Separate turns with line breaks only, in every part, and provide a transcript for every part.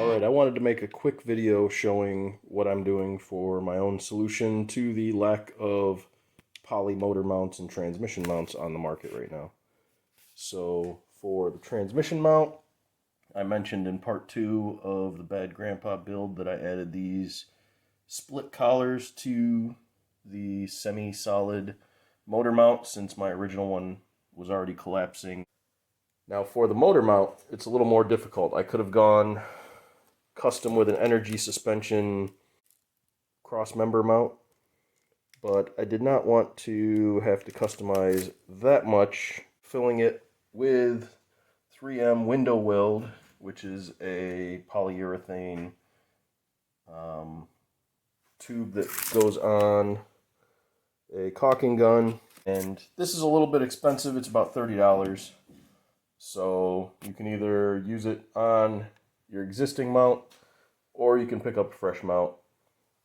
Alright, I wanted to make a quick video showing what I'm doing for my own solution to the lack of poly motor mounts and transmission mounts on the market right now. So for the transmission mount, I mentioned in part 2 of the Bad Grandpa build that I added these split collars to the semi-solid motor mount since my original one was already collapsing. Now for the motor mount, it's a little more difficult. I could have gone custom with an energy suspension cross member mount, but I did not want to have to customize that much, filling it with 3M window weld, which is a polyurethane tube that goes on a caulking gun. And this is a little bit expensive. It's about $30. So you can either use it on your existing mount, or you can pick up a fresh mount.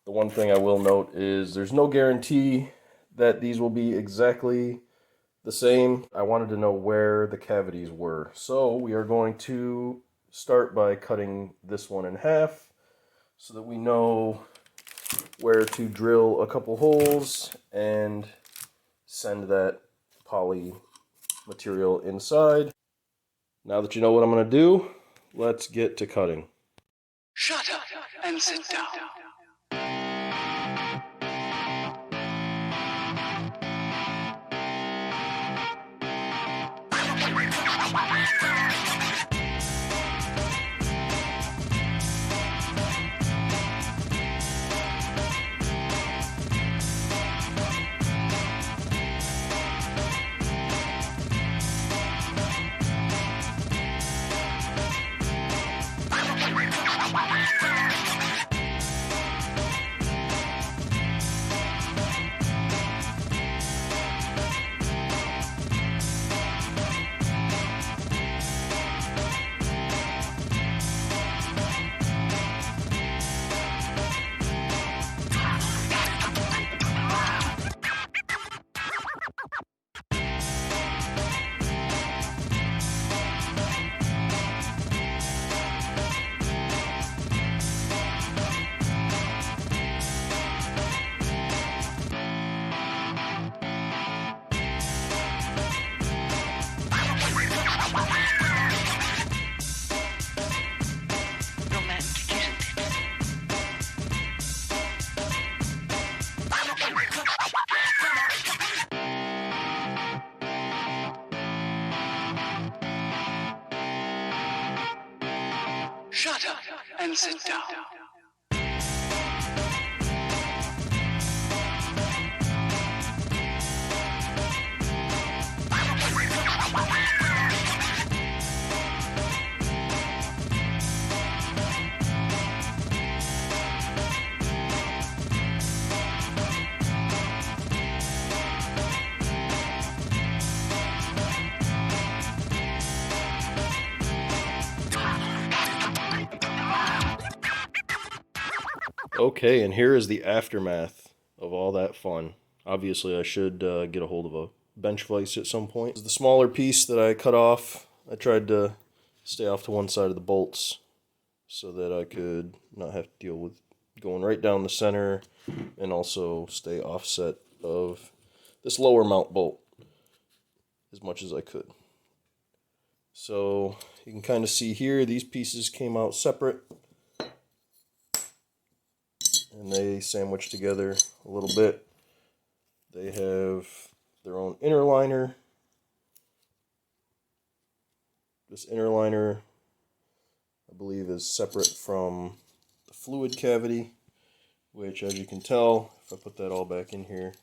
The one thing I will note is there's no guarantee that these will be exactly the same. I wanted to know where the cavities were. So we are going to start by cutting this one in half so that we know where to drill a couple holes and send that poly material inside. Now that you know what I'm going to do, let's get to cutting.
Shut up and sit down. Shut up and sit down.
Okay, and here is the aftermath of all that fun. Obviously, I should get a hold of a bench vise at some point. This is the smaller piece that I cut off. I tried to stay off to one side of the bolts so that I could not have to deal with going right down the center, and also stay offset of this lower mount bolt as much as I could. So you can kind of see here, these pieces came out separate, and they sandwich together a little bit. They have their own inner liner. This inner liner, I believe, is separate from the fluid cavity, which, as you can tell, if I put that all back in here,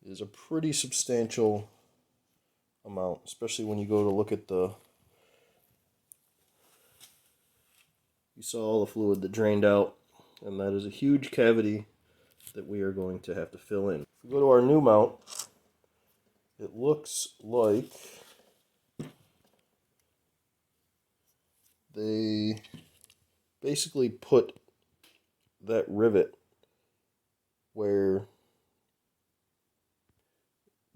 is a pretty substantial amount, especially when you go to look at the... You saw all the fluid that drained out, and that is a huge cavity that we are going to have to fill in. If we go to our new mount, it looks like they basically put that rivet where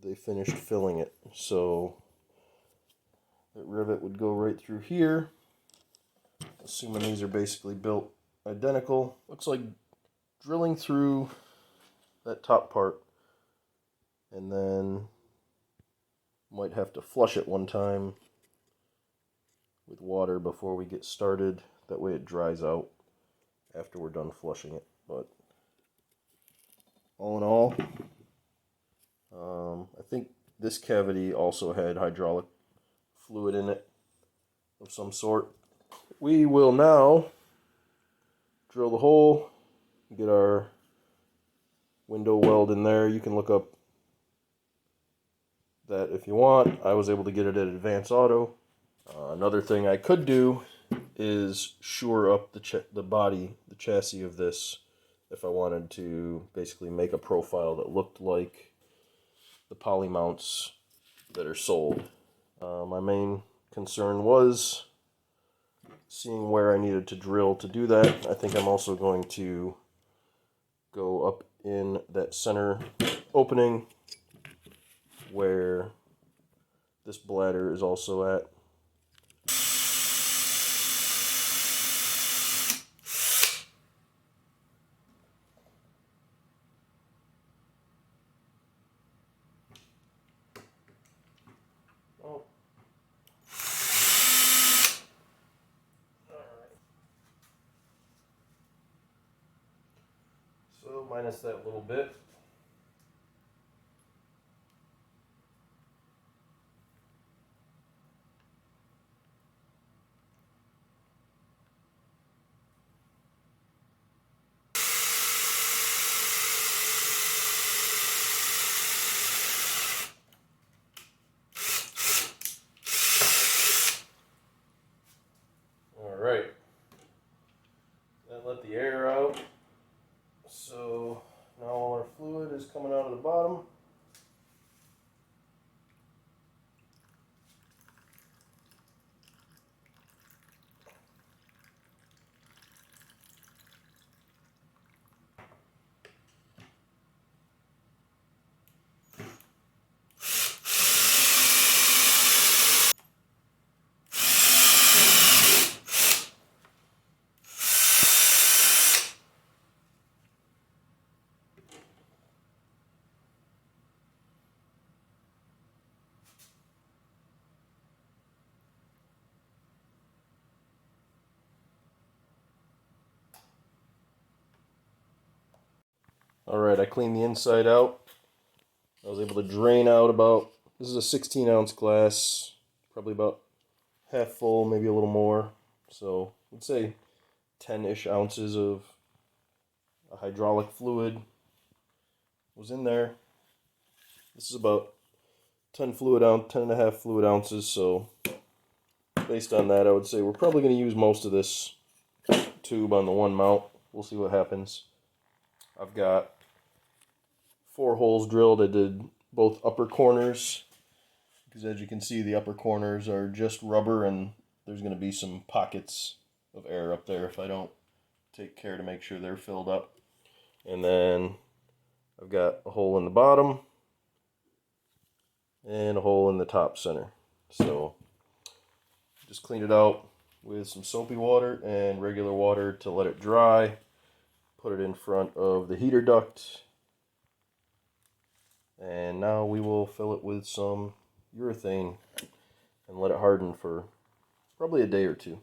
they finished filling it. So that rivet would go right through here, assuming these are basically built identical. Looks like drilling through that top part, and then might have to flush it one time with water before we get started. That way it dries out after we're done flushing it. But all in all, I think this cavity also had hydraulic fluid in it of some sort. We will now drill the hole, get our window weld in there. You can look up that if you want. I was able to get it at Advance Auto. Another thing I could do is shore up the body, the chassis of this, if I wanted to basically make a profile that looked like the poly mounts that are sold. My main concern was seeing where I needed to drill to do that. I think I'm also going to go up in that center opening where this bladder is also at. Oh. So minus that little bit. Alright. That let the air out. So now all our fluid is coming out of the bottom. Alright, I cleaned the inside out. I was able to drain out about, this is a 16 ounce glass, probably about half full, maybe a little more. So I'd say 10-ish ounces of a hydraulic fluid was in there. This is about 10 and a half fluid ounces, so based on that I would say we're probably going to use most of this tube on the one mount. We'll see what happens. I've got 4 holes drilled. I did both upper corners because as you can see the upper corners are just rubber and there's going to be some pockets of air up there if I don't take care to make sure they're filled up. And then I've got a hole in the bottom and a hole in the top center. So just cleaned it out with some soapy water and regular water to let it dry. Put it in front of the heater duct. And now we will fill it with some urethane and let it harden for probably a day or two.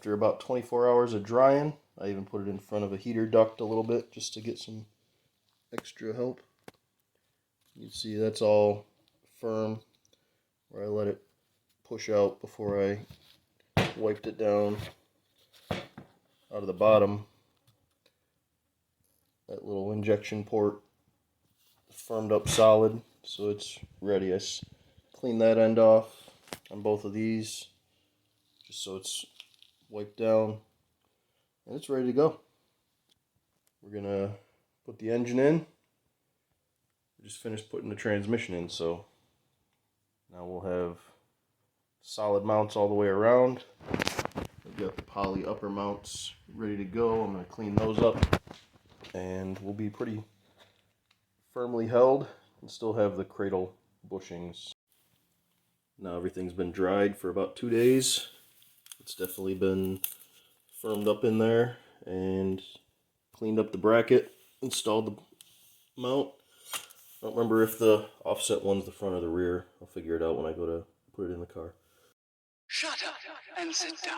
after about 24 hours of drying. I even put it in front of a heater duct a little bit just to get some extra help. You see that's all firm where I let it push out before I wiped it down out of the bottom. That little injection port firmed up solid, so it's ready. I cleaned that end off on both of these just so it's wiped down, and it's ready to go. We're gonna put the engine in. We just finished putting the transmission in, so now we'll have solid mounts all the way around. I've got the poly upper mounts ready to go. I'm gonna clean those up, and we'll be pretty firmly held and still have the cradle bushings. Now everything's been dried for about 2 days. It's definitely been firmed up in there, and cleaned up the bracket, installed the mount. I don't remember if the offset one's the front or the rear. I'll figure it out when I go to put it in the car.
Shut up and sit down.